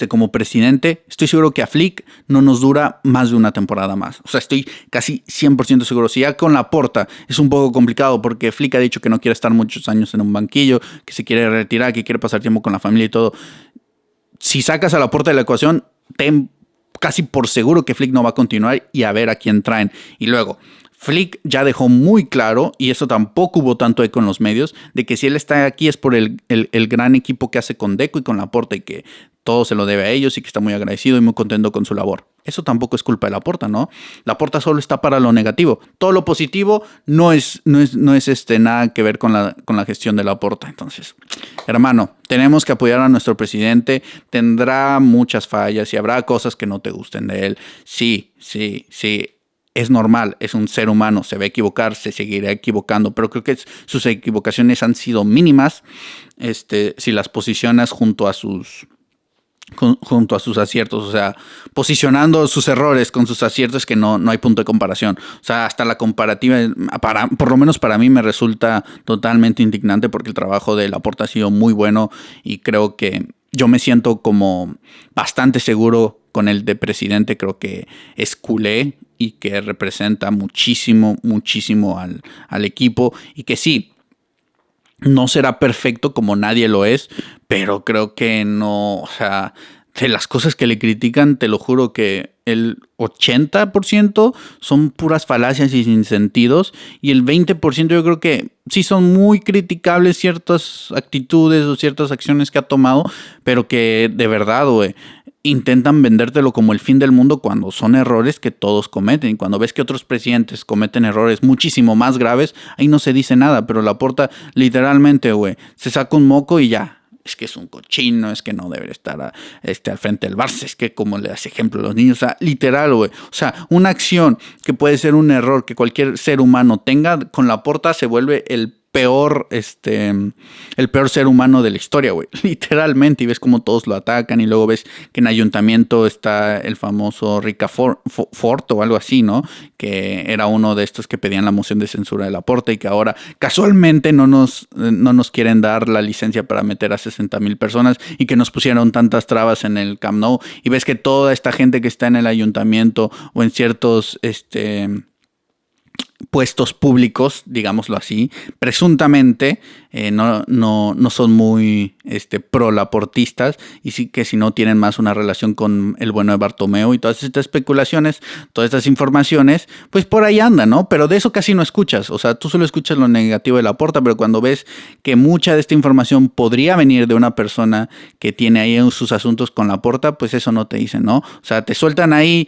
Speaker 1: como presidente, estoy seguro que a Flick no nos dura más de una temporada más. O sea, estoy casi 100% seguro. Si ya con Laporta es un poco complicado porque Flick ha dicho que no quiere estar muchos años en un banquillo, que se quiere retirar, que quiere pasar tiempo con la familia y todo. Si sacas a Laporta de la ecuación, ten casi por seguro que Flick no va a continuar y a ver a quién traen. Y luego, Flick ya dejó muy claro, y eso tampoco hubo tanto eco en los medios, de que si él está aquí es por el gran equipo que hace con Deco y con Laporta y que todo se lo debe a ellos y que está muy agradecido y muy contento con su labor. Eso tampoco es culpa de Laporta, ¿no? Laporta solo está para lo negativo. Todo lo positivo no es nada que ver con la gestión de Laporta. Entonces, hermano, tenemos que apoyar a nuestro presidente. Tendrá muchas fallas y habrá cosas que no te gusten de él. Sí. Es normal, es un ser humano, se va a equivocar, se seguirá equivocando, pero creo que sus equivocaciones han sido mínimas si las posicionas junto a sus aciertos, o sea, posicionando sus errores con sus aciertos que no hay punto de comparación. O sea, hasta la comparativa, por lo menos para mí me resulta totalmente indignante porque el trabajo de Laporta ha sido muy bueno y creo que yo me siento como bastante seguro con el de presidente. Creo que es culé y que representa muchísimo al equipo y que sí, no será perfecto como nadie lo es, pero creo que no, o sea, de las cosas que le critican, te lo juro que el 80% son puras falacias y sinsentidos y el 20% yo creo que sí son muy criticables ciertas actitudes o ciertas acciones que ha tomado, pero que de verdad, güey, intentan vendértelo como el fin del mundo cuando son errores que todos cometen. Y cuando ves que otros presidentes cometen errores muchísimo más graves, ahí no se dice nada. Pero Laporta literalmente, güey, se saca un moco y ya. Es que es un cochino, es que no debe estar al frente del Barça, es que como le das ejemplo a los niños, o sea, literal, güey. O sea, una acción que puede ser un error que cualquier ser humano tenga, con Laporta se vuelve el peor, el peor ser humano de la historia, güey. Literalmente, y ves cómo todos lo atacan, y luego ves que en Ayuntamiento está el famoso Ricafort o algo así, ¿no? Que era uno de estos que pedían la moción de censura de Laporta y que ahora casualmente no nos quieren dar la licencia para meter a 60,000 personas y que nos pusieron tantas trabas en el Camp Nou. Y ves que toda esta gente que está en el Ayuntamiento o en ciertos, puestos públicos, digámoslo así, presuntamente no son muy pro-laportistas y sí que si no tienen más una relación con el bueno de Bartomeu y todas estas especulaciones, todas estas informaciones, pues por ahí andan, ¿no? Pero de eso casi no escuchas, o sea, tú solo escuchas lo negativo de Laporta, pero cuando ves que mucha de esta información podría venir de una persona que tiene ahí sus asuntos con Laporta, pues eso no te dicen, ¿no? O sea, te sueltan ahí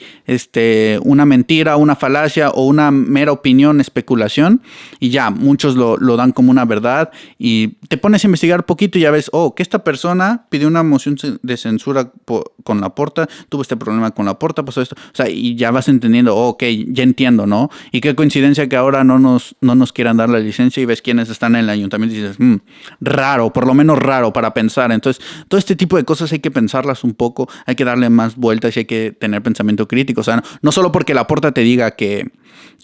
Speaker 1: una mentira, una falacia o una mera opinión, especulación, y ya, muchos lo dan como una verdad y te pones a investigar poquito y ya ves, que esta persona pidió una moción de censura con Laporta, tuvo este problema con Laporta, pasó esto, o sea, y ya vas entendiendo, ok, ya entiendo, ¿no? Y qué coincidencia que ahora no nos quieran dar la licencia y ves quiénes están en el ayuntamiento y dices, raro, por lo menos raro para pensar. Entonces, todo este tipo de cosas hay que pensarlas un poco, hay que darle más vueltas y hay que tener pensamiento crítico, o sea, no solo porque Laporta te diga que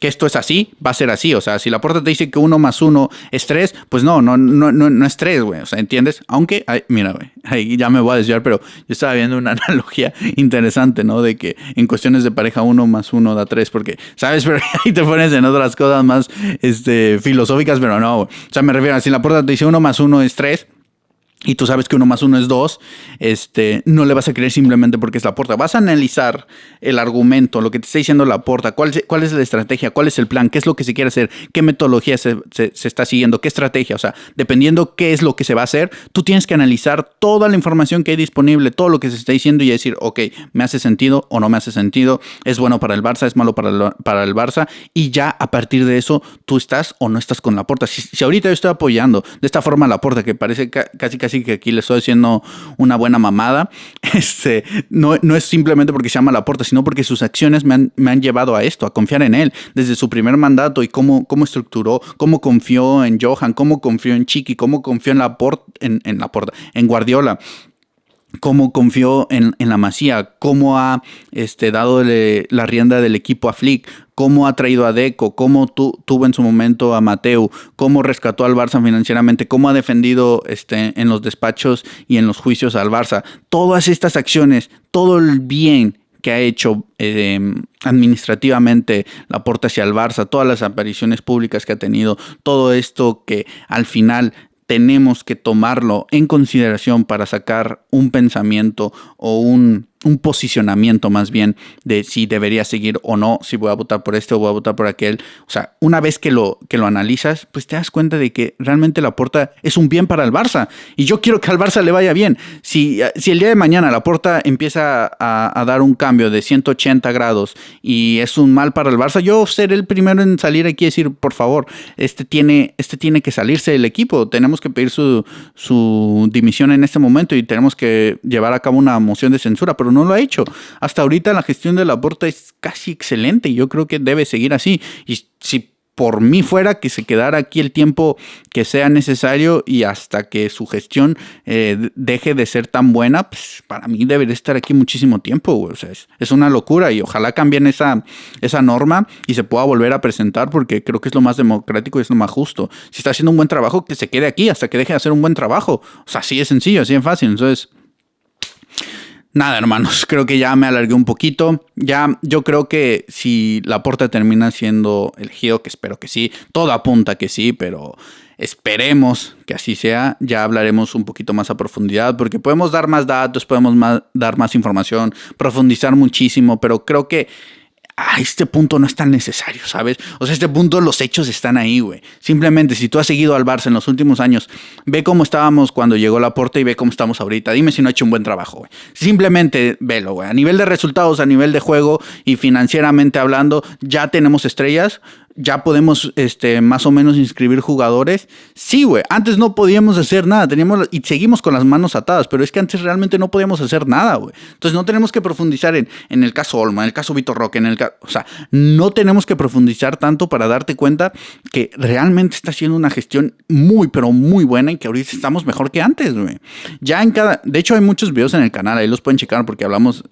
Speaker 1: esto es así, va a ser así. O sea, si Laporta te dice que 1 más 1 es 3, pues no es 3, güey. O sea, ¿entiendes? Aunque, mira, güey, ahí ya me voy a desviar, pero yo estaba viendo una analogía interesante, ¿no? De que en cuestiones de pareja 1 más 1 da 3, porque, ¿sabes? Pero ahí te pones en otras cosas más filosóficas, pero no, güey. O sea, me refiero a si Laporta te dice 1 más 1 es 3, y tú sabes que 1 más 1 es 2, no le vas a creer simplemente porque es Laporta. Vas a analizar el argumento, lo que te está diciendo Laporta, cuál es la estrategia, cuál es el plan, qué es lo que se quiere hacer, qué metodología se está siguiendo, qué estrategia. O sea, dependiendo qué es lo que se va a hacer, tú tienes que analizar toda la información que hay disponible, todo lo que se está diciendo y decir, ok, ¿me hace sentido o no me hace sentido? ¿Es bueno para el Barça? ¿Es malo para el Barça? Y ya a partir de eso, tú estás o no estás con Laporta. Si ahorita yo estoy apoyando de esta forma a Laporta, que parece casi que aquí le estoy haciendo una buena mamada, no es simplemente porque se llama Laporta, sino porque sus acciones me han llevado a esto, a confiar en él, desde su primer mandato y cómo estructuró, cómo confió en Johan, cómo confió en Chiqui, cómo confió en Guardiola, cómo confió en la Masía, cómo ha dado la rienda del equipo a Flick, cómo ha traído a Deco, cómo tuvo en su momento a Mateu, cómo rescató al Barça financieramente, cómo ha defendido en los despachos y en los juicios al Barça. Todas estas acciones, todo el bien que ha hecho administrativamente Laporta hacia el Barça, todas las apariciones públicas que ha tenido, todo esto que al final tenemos que tomarlo en consideración para sacar un pensamiento o un posicionamiento más bien de si debería seguir o no, si voy a votar por este o voy a votar por aquel. O sea, una vez que lo analizas, pues te das cuenta de que realmente Laporta es un bien para el Barça. Y yo quiero que al Barça le vaya bien. Si el día de mañana Laporta empieza a dar un cambio de 180 grados y es un mal para el Barça, yo seré el primero en salir aquí y decir, por favor, tiene que salirse del equipo. Tenemos que pedir su dimisión en este momento y tenemos que llevar a cabo una moción de censura, pero no lo ha hecho. Hasta ahorita la gestión de Laporta es casi excelente y yo creo que debe seguir así. Y si por mí fuera, que se quedara aquí el tiempo que sea necesario y hasta que su gestión deje de ser tan buena, pues para mí debería estar aquí muchísimo tiempo, güey. O sea, es una locura y ojalá cambien esa norma y se pueda volver a presentar porque creo que es lo más democrático y es lo más justo. Si está haciendo un buen trabajo, que se quede aquí hasta que deje de hacer un buen trabajo. O sea, así de sencillo, así de fácil. Entonces, nada, hermanos, creo que ya me alargué un poquito. Ya, yo creo que si Laporta termina siendo elegido, que espero que sí, todo apunta que sí, pero esperemos que así sea. Ya hablaremos un poquito más a profundidad, porque podemos dar más datos, podemos dar más información, profundizar muchísimo, pero creo que a este punto no es tan necesario, ¿sabes? O sea, a este punto los hechos están ahí, güey. Simplemente, si tú has seguido al Barça en los últimos años, ve cómo estábamos cuando llegó Laporta y ve cómo estamos ahorita. Dime si no ha hecho un buen trabajo, güey. Simplemente velo, güey. A nivel de resultados, a nivel de juego y financieramente hablando, ya tenemos estrellas. ya podemos más o menos inscribir jugadores. Sí, güey, antes no podíamos hacer nada, y seguimos con las manos atadas, pero es que antes realmente no podíamos hacer nada, güey. Entonces no tenemos que profundizar en el caso Olmo, en el caso Vitor Roque, o sea, no tenemos que profundizar tanto para darte cuenta que realmente está haciendo una gestión muy, pero muy buena y que ahorita estamos mejor que antes, güey. De hecho hay muchos videos en el canal, ahí los pueden checar porque hablamos,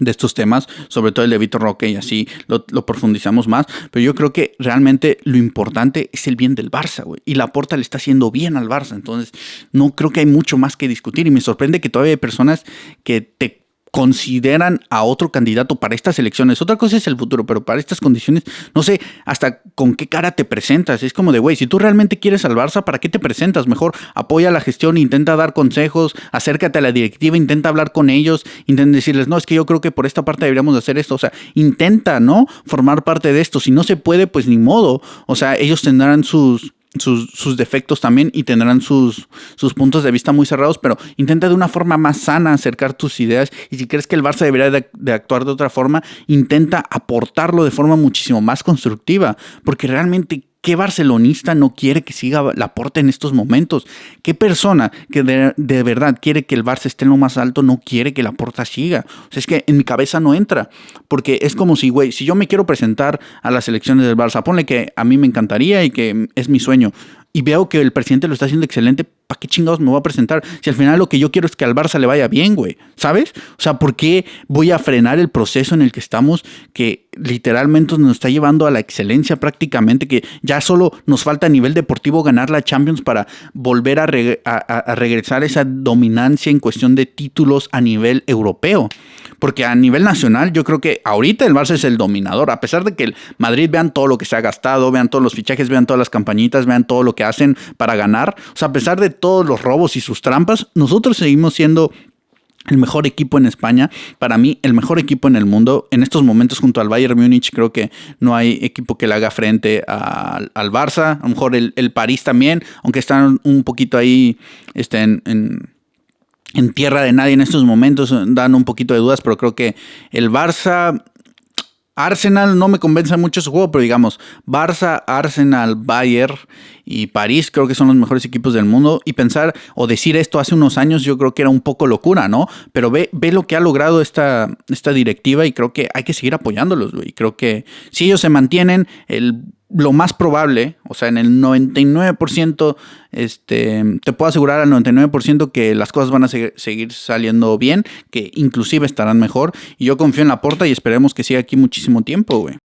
Speaker 1: de estos temas, sobre todo el de Vitor Roque y así lo profundizamos más, pero yo creo que realmente lo importante es el bien del Barça, güey, y Laporta le está haciendo bien al Barça, entonces no creo que hay mucho más que discutir y me sorprende que todavía hay personas que te consideran a otro candidato para estas elecciones. Otra cosa es el futuro, pero para estas condiciones, no sé hasta con qué cara te presentas. Es como de, güey, si tú realmente quieres al Barça, ¿para qué te presentas? Mejor apoya la gestión, intenta dar consejos, acércate a la directiva, intenta hablar con ellos, intenta decirles, no, es que yo creo que por esta parte deberíamos de hacer esto. O sea, intenta, ¿no? Formar parte de esto. Si no se puede, pues ni modo. O sea, ellos tendrán sus defectos también y tendrán sus puntos de vista muy cerrados, pero intenta de una forma más sana acercar tus ideas y si crees que el Barça debería de actuar de otra forma, intenta aportarlo de forma muchísimo más constructiva, porque realmente ¿qué barcelonista no quiere que siga Laporta en estos momentos? ¿Qué persona que de verdad quiere que el Barça esté en lo más alto no quiere que Laporta siga? O sea, es que en mi cabeza no entra. Porque es como si, güey, si yo me quiero presentar a las elecciones del Barça, ponle que a mí me encantaría y que es mi sueño, y veo que el presidente lo está haciendo excelente, ¿para qué chingados me voy a presentar? Si al final lo que yo quiero es que al Barça le vaya bien, güey, ¿sabes? O sea, ¿por qué voy a frenar el proceso en el que estamos, que literalmente nos está llevando a la excelencia prácticamente, que ya solo nos falta a nivel deportivo ganar la Champions para volver a regresar a esa dominancia en cuestión de títulos a nivel europeo? Porque a nivel nacional yo creo que ahorita el Barça es el dominador, a pesar de que el Madrid, vean todo lo que se ha gastado, vean todos los fichajes, vean todas las campañitas, vean todo lo que hacen para ganar. O sea, a pesar de todos los robos y sus trampas, nosotros seguimos siendo el mejor equipo en España, para mí el mejor equipo en el mundo. En estos momentos junto al Bayern Múnich creo que no hay equipo que le haga frente al Barça. A lo mejor el París también, aunque están un poquito ahí en tierra de nadie en estos momentos, dan un poquito de dudas, pero creo que el Barça, Arsenal no me convence mucho su juego, pero digamos, Barça, Arsenal, Bayern y París creo que son los mejores equipos del mundo. Y pensar o decir esto hace unos años yo creo que era un poco locura, ¿no? Pero ve lo que ha logrado esta directiva y creo que hay que seguir apoyándolos, güey. Creo que si ellos se mantienen, lo más probable, o sea, en el 99%, te puedo asegurar al 99% que las cosas van a seguir saliendo bien, que inclusive estarán mejor. Y yo confío en Laporta y esperemos que siga aquí muchísimo tiempo, güey.